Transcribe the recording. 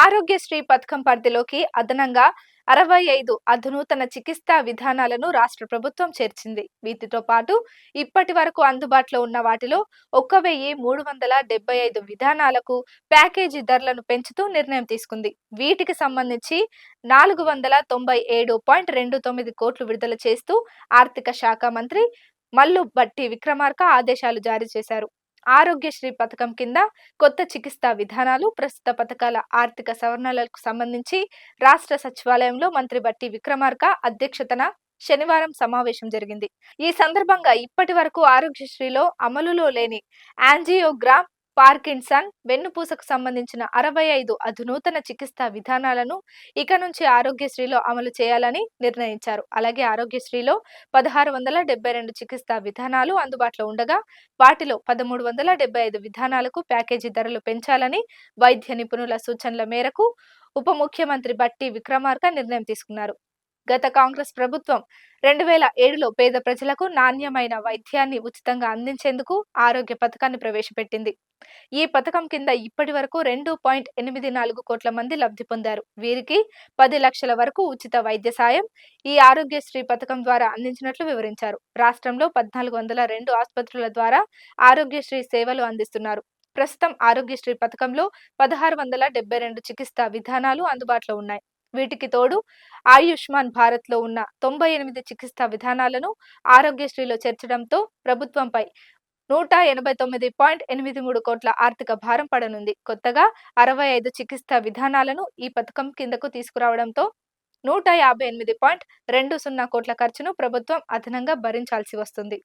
ఆరోగ్యశ్రీ పథకం పరిధిలోకి అదనంగా 65 అధునూతన చికిత్సా విధానాలను రాష్ట్ర ప్రభుత్వం చేర్చింది. వీటితో పాటు ఇప్పటి వరకు అందుబాటులో ఉన్న వాటిలో 1375 విధానాలకు ప్యాకేజీ ధరలను పెంచుతూ నిర్ణయం తీసుకుంది. వీటికి సంబంధించి 497.29 కోట్లు విడుదల చేస్తూ ఆర్థిక శాఖ మంత్రి మల్లు భట్టి విక్రమార్క ఆదేశాలు జారీ చేశారు. ఆరోగ్యశ్రీ పథకం కింద కొత్త చికిత్సా విధానాలు, ప్రస్తుత పథకాల ఆర్థిక సవరణలకు సంబంధించి రాష్ట్ర సచివాలయంలో మంత్రి బట్టి విక్రమార్క అధ్యక్షతన శనివారం సమావేశం జరిగింది. ఈ సందర్భంగా ఇప్పటి వరకు ఆరోగ్యశ్రీలో అమలులో లేని యాంజియోగ్రామ్, పార్కిన్సన్, వెన్నుపూసకు సంబంధించిన 65 అధునూతన చికిత్సా విధానాలను ఇక నుంచి ఆరోగ్యశ్రీలో అమలు చేయాలని నిర్ణయించారు. అలాగే ఆరోగ్యశ్రీలో 1672 చికిత్సా విధానాలు అందుబాటులో ఉండగా వాటిలో 1375 విధానాలకు ప్యాకేజీ ధరలు పెంచాలని వైద్య నిపుణుల సూచనల మేరకు ఉప ముఖ్యమంత్రి బట్టి విక్రమార్క నిర్ణయం తీసుకున్నారు. గత కాంగ్రెస్ ప్రభుత్వం 2007లో పేద ప్రజలకు నాణ్యమైన వైద్యాన్ని ఉచితంగా అందించేందుకు ఆరోగ్య పథకాన్ని ప్రవేశపెట్టింది. ఈ పథకం కింద ఇప్పటి వరకు 2.84 కోట్ల మంది లబ్ధి పొందారు. వీరికి 10 లక్షల వరకు ఉచిత వైద్య సాయం ఈ ఆరోగ్యశ్రీ పథకం ద్వారా అందించినట్లు వివరించారు. రాష్ట్రంలో 1402 ఆసుపత్రుల ద్వారా ఆరోగ్యశ్రీ సేవలు అందిస్తున్నారు. ప్రస్తుతం ఆరోగ్యశ్రీ పథకంలో 1672 చికిత్సా విధానాలు అందుబాటులో ఉన్నాయి. వీటికి తోడు ఆయుష్మాన్ భారత్ లో ఉన్న 98 చికిత్సా విధానాలను ఆరోగ్యశ్రీలో చేర్చడంతో ప్రభుత్వంపై 189.83 కోట్ల ఆర్థిక భారం పడనుంది. కొత్తగా 65 చికిత్సా విధానాలను ఈ పథకం కిందకు తీసుకురావడంతో 158.20 కోట్ల ఖర్చును ప్రభుత్వం అదనంగా భరించాల్సి వస్తుంది.